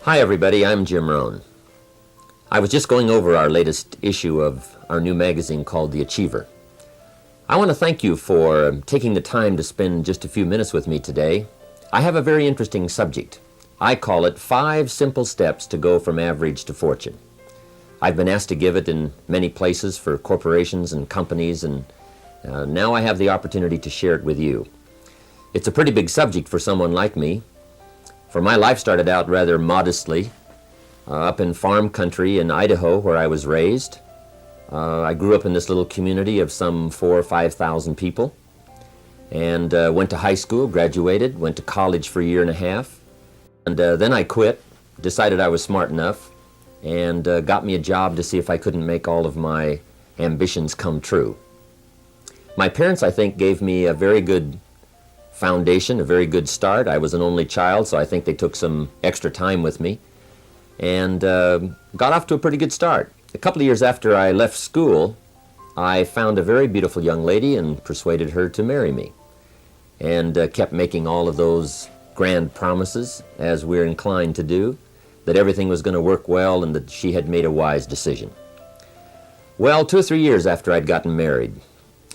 Hi everybody, I'm Jim Rohn. I was just going over our latest issue of our new magazine called The Achiever. I want to thank you for taking the time to spend just a few minutes with me today. I have a very interesting subject. I call it 5 Simple Steps to Go from Average to Fortune. I've been asked to give it in many places for corporations and companies, and now I have the opportunity to share it with you. It's a pretty big subject for someone like me. For my life started out rather modestly, up in farm country in Idaho where I was raised. I grew up in this little community of some 4,000 or 5,000 people, and went to high school, graduated, went to college for a year and a half, and then I quit, decided I was smart enough, and got me a job to see if I couldn't make all of my ambitions come true. My parents, I think, gave me a very good foundation, a very good start. I was an only child, so I think they took some extra time with me and got off to a pretty good start. A couple of years after I left school, I found a very beautiful young lady and persuaded her to marry me, and kept making all of those grand promises, as we're inclined to do, that everything was going to work well and that she had made a wise decision. Well, 2 or 3 years after I'd gotten married,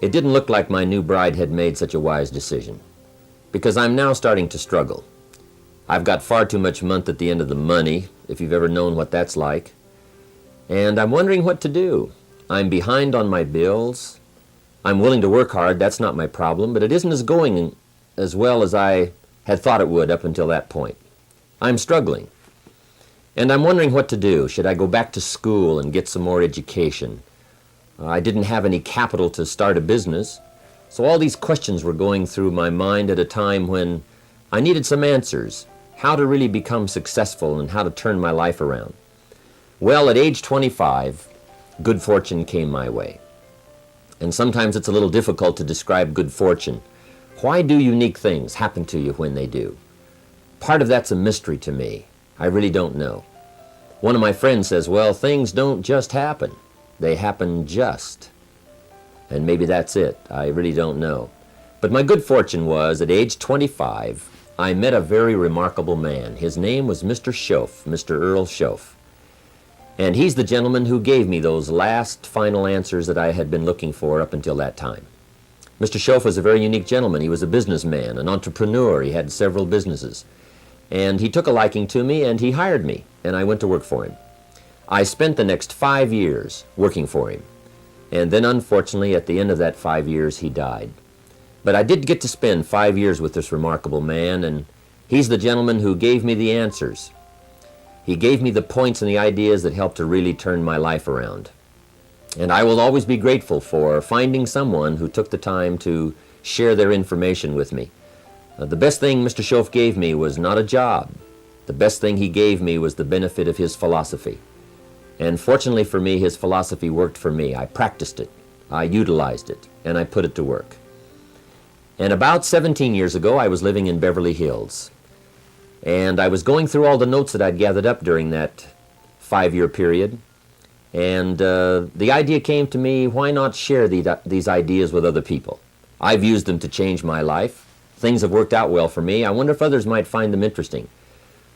it didn't look like my new bride had made such a wise decision, because I'm now starting to struggle. I've got far too much month at the end of the money, if you've ever known what that's like, and I'm wondering what to do. I'm behind on my bills. I'm willing to work hard, that's not my problem, but it isn't going as well as I had thought it would up until that point. I'm struggling, and I'm wondering what to do. Should I go back to school and get some more education? I didn't have any capital to start a business, so all these questions were going through my mind at a time when I needed some answers, how to really become successful and how to turn my life around. Well, at age 25, good fortune came my way. And sometimes it's a little difficult to describe good fortune. Why do unique things happen to you when they do? Part of that's a mystery to me. I really don't know. One of my friends says, well, things don't just happen. They happen just. And maybe that's it. I really don't know. But my good fortune was, at age 25, I met a very remarkable man. His name was Mr. Schoaf, Mr. Earl Schoaf. And he's the gentleman who gave me those last final answers that I had been looking for up until that time. Mr. Schoaf was a very unique gentleman. He was a businessman, an entrepreneur. He had several businesses. And he took a liking to me, and he hired me, and I went to work for him. I spent the next 5 years working for him. And then, unfortunately, at the end of that 5 years, he died. But I did get to spend 5 years with this remarkable man, and he's the gentleman who gave me the answers. He gave me the points and the ideas that helped to really turn my life around. And I will always be grateful for finding someone who took the time to share their information with me. The best thing Mr. Schoaf gave me was not a job. The best thing he gave me was the benefit of his philosophy. And fortunately for me, his philosophy worked for me. I practiced it, I utilized it, and I put it to work. And about 17 years ago, I was living in Beverly Hills. And I was going through all the notes that I'd gathered up during that 5-year period. And the idea came to me, why not share these ideas with other people? I've used them to change my life. Things have worked out well for me. I wonder if others might find them interesting.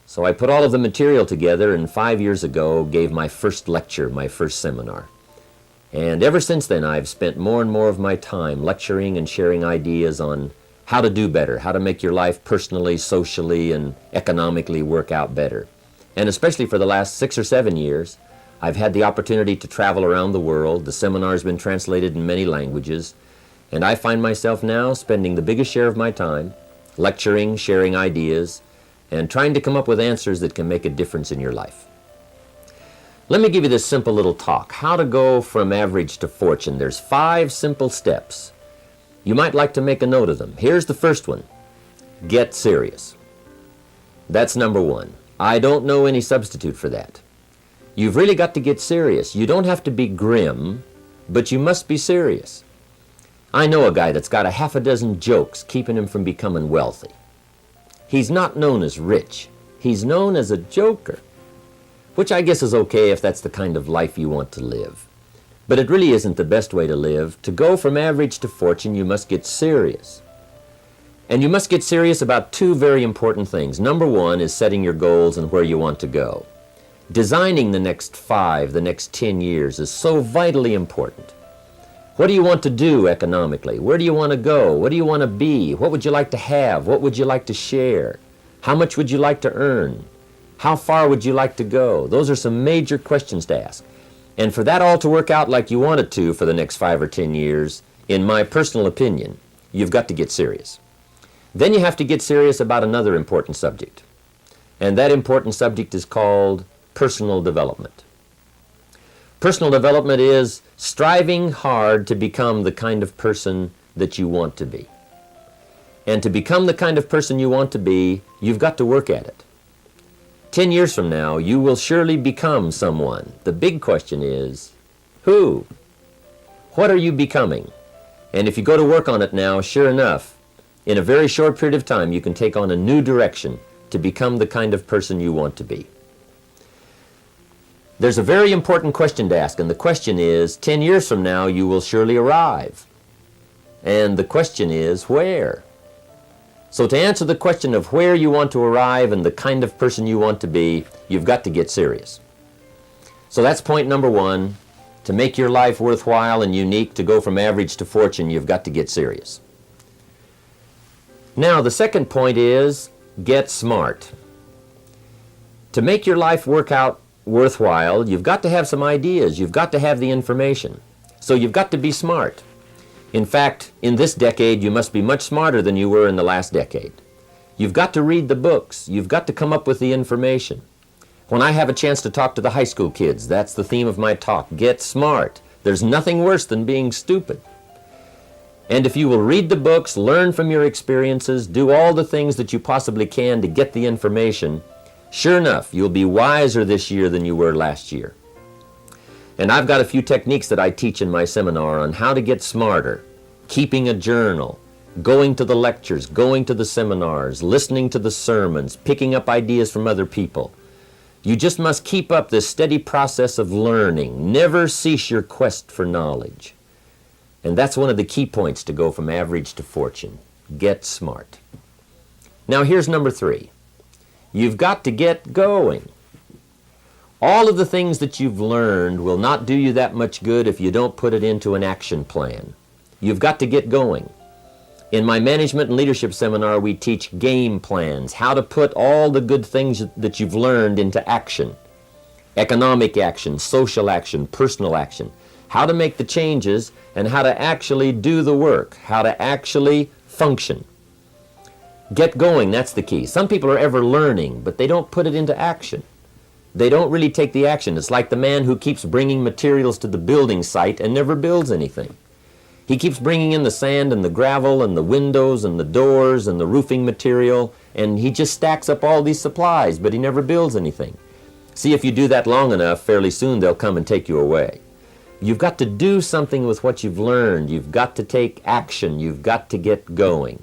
So I put all of the material together, and 5 years ago gave my first lecture, my first seminar. And ever since then, I've spent more and more of my time lecturing and sharing ideas on how to do better, how to make your life personally, socially, and economically work out better. And especially for the last 6 or 7 years, I've had the opportunity to travel around the world. The seminar's been translated in many languages, and I find myself now spending the biggest share of my time lecturing, sharing ideas, and trying to come up with answers that can make a difference in your life. Let me give you this simple little talk, how to go from average to fortune. There's 5 simple steps. You might like to make a note of them. Here's the first one. Get serious. That's number 1. I don't know any substitute for that. You've really got to get serious. You don't have to be grim, but you must be serious. I know a guy that's got a half a dozen jokes keeping him from becoming wealthy. He's not known as rich. He's known as a joker, which I guess is okay if that's the kind of life you want to live. But it really isn't the best way to live. To go from average to fortune, you must get serious. And you must get serious about two very important things. Number one is setting your goals and where you want to go. Designing the next 5, the next 10 years is so vitally important. What do you want to do economically? Where do you want to go? What do you want to be? What would you like to have? What would you like to share? How much would you like to earn? How far would you like to go? Those are some major questions to ask. And for that all to work out like you want it to for the next 5 or 10 years, in my personal opinion, you've got to get serious. Then you have to get serious about another important subject. And that important subject is called personal development. Personal development is striving hard to become the kind of person that you want to be. And to become the kind of person you want to be, you've got to work at it. 10 years from now, you will surely become someone. The big question is, who? What are you becoming? And if you go to work on it now, sure enough, in a very short period of time, you can take on a new direction to become the kind of person you want to be. There's a very important question to ask, and the question is, 10 years from now, you will surely arrive. And the question is, where? So to answer the question of where you want to arrive and the kind of person you want to be, you've got to get serious. So that's point number one. To make your life worthwhile and unique, to go from average to fortune, you've got to get serious. Now, the second point is, get smart. To make your life work out worthwhile, you've got to have some ideas. You've got to have the information. So you've got to be smart. In fact, in this decade, you must be much smarter than you were in the last decade. You've got to read the books. You've got to come up with the information. When I have a chance to talk to the high school kids, that's the theme of my talk. Get smart. There's nothing worse than being stupid. And if you will read the books, learn from your experiences, do all the things that you possibly can to get the information, sure enough, you'll be wiser this year than you were last year. And I've got a few techniques that I teach in my seminar on how to get smarter, keeping a journal, going to the lectures, going to the seminars, listening to the sermons, picking up ideas from other people. You just must keep up this steady process of learning. Never cease your quest for knowledge. And that's one of the key points to go from average to fortune. Get smart. Now here's number 3. You've got to get going. All of the things that you've learned will not do you that much good if you don't put it into an action plan. You've got to get going. In my management and leadership seminar, we teach game plans, how to put all the good things that you've learned into action. Economic action, social action, personal action. How to make the changes and how to actually do the work, how to actually function. Get going, that's the key. Some people are ever learning, but they don't put it into action. They don't really take the action. It's like the man who keeps bringing materials to the building site and never builds anything. He keeps bringing in the sand and the gravel and the windows and the doors and the roofing material, and he just stacks up all these supplies, but he never builds anything. See, if you do that long enough, fairly soon they'll come and take you away. You've got to do something with what you've learned. You've got to take action. You've got to get going.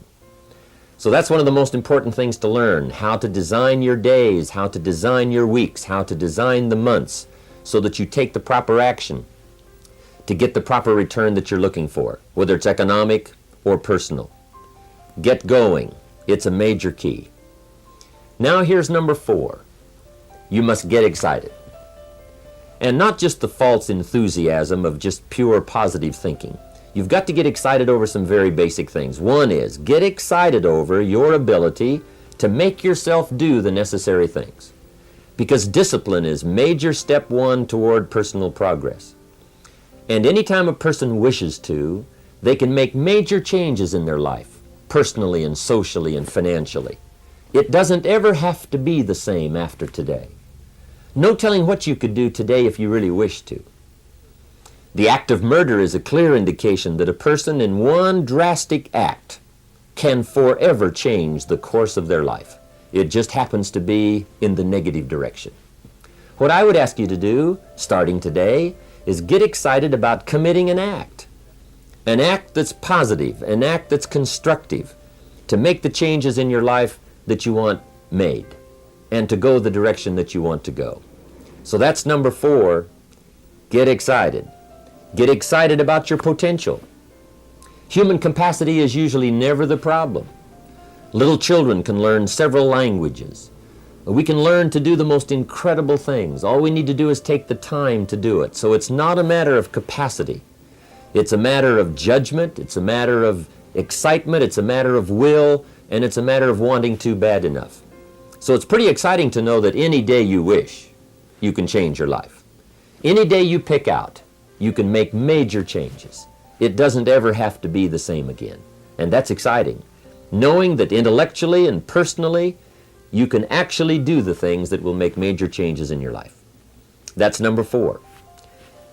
So that's one of the most important things to learn, how to design your days, how to design your weeks, how to design the months so that you take the proper action to get the proper return that you're looking for, whether it's economic or personal. Get going. It's a major key. Now here's number 4. You must get excited. And not just the false enthusiasm of just pure positive thinking. You've got to get excited over some very basic things. One is, get excited over your ability to make yourself do the necessary things. Because discipline is major step 1 toward personal progress. And anytime a person wishes to, they can make major changes in their life, personally and socially and financially. It doesn't ever have to be the same after today. No telling what you could do today if you really wish to. The act of murder is a clear indication that a person in one drastic act can forever change the course of their life. It just happens to be in the negative direction. What I would ask you to do, starting today, is get excited about committing an act that's positive, an act that's constructive, to make the changes in your life that you want made, and to go the direction that you want to go. So that's number 4, get excited. Get excited about your potential. Human capacity is usually never the problem. Little children can learn several languages. We can learn to do the most incredible things. All we need to do is take the time to do it. So it's not a matter of capacity. It's a matter of judgment. It's a matter of excitement. It's a matter of will. And it's a matter of wanting to bad enough. So it's pretty exciting to know that any day you wish, you can change your life. Any day you pick out, you can make major changes. It doesn't ever have to be the same again. And that's exciting. Knowing that intellectually and personally, you can actually do the things that will make major changes in your life. That's number 4.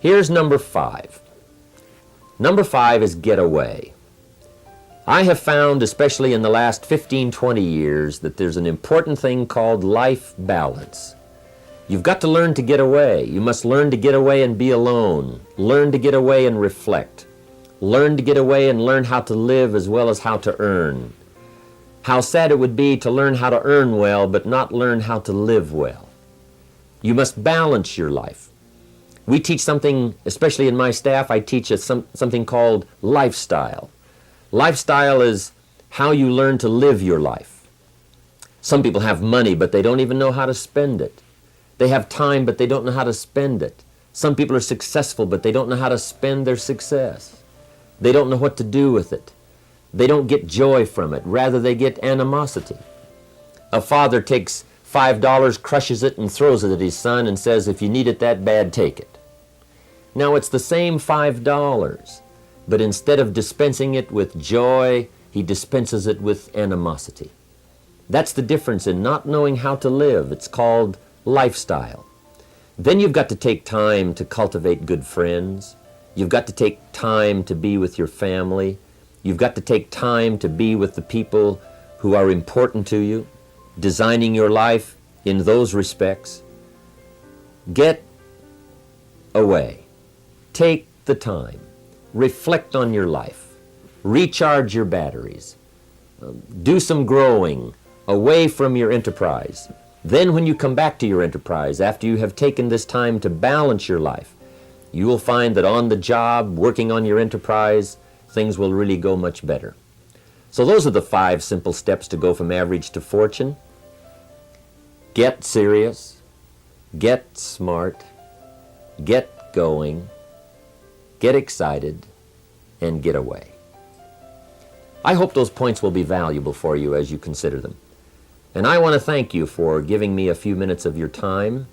Here's number 5. Number 5 is get away. I have found, especially in the last 15, 20 years, that there's an important thing called life balance. You've got to learn to get away. You must learn to get away and be alone. Learn to get away and reflect. Learn to get away and learn how to live as well as how to earn. How sad it would be to learn how to earn well but not learn how to live well. You must balance your life. We teach something, especially in my staff, I teach something called lifestyle. Lifestyle is how you learn to live your life. Some people have money, but they don't even know how to spend it. They have time, but they don't know how to spend it. Some people are successful, but they don't know how to spend their success. They don't know what to do with it. They don't get joy from it. Rather, they get animosity. A father takes $5, crushes it, and throws it at his son and says, "If you need it that bad, take it." Now, it's the same $5, but instead of dispensing it with joy, he dispenses it with animosity. That's the difference in not knowing how to live. It's called lifestyle. Then you've got to take time to cultivate good friends. You've got to take time to be with your family. You've got to take time to be with the people who are important to you, designing your life in those respects. Get away. Take the time. Reflect on your life. Recharge your batteries. Do some growing away from your enterprise. Then when you come back to your enterprise, after you have taken this time to balance your life, you will find that on the job, working on your enterprise, things will really go much better. So those are the 5 simple steps to go from average to fortune. Get serious, get smart, get going, get excited, and get away. I hope those points will be valuable for you as you consider them. And I want to thank you for giving me a few minutes of your time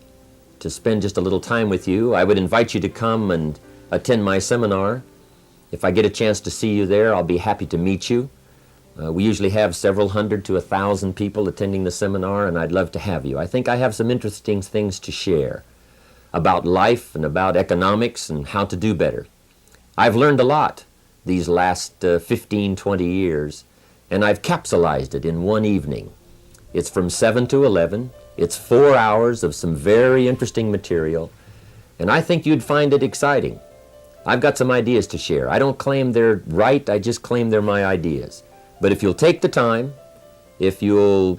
to spend just a little time with you. I would invite you to come and attend my seminar. If I get a chance to see you there, I'll be happy to meet you. We usually have several hundred to 1,000 people attending the seminar, and I'd love to have you. I think I have some interesting things to share about life and about economics and how to do better. I've learned a lot these last 15, 20 years, and I've capsulized it in one evening. It's from 7 to 11. It's 4 hours of some very interesting material, and I think you'd find it exciting. I've got some ideas to share. I don't claim they're right, I just claim they're my ideas. But if you'll take the time, if you'll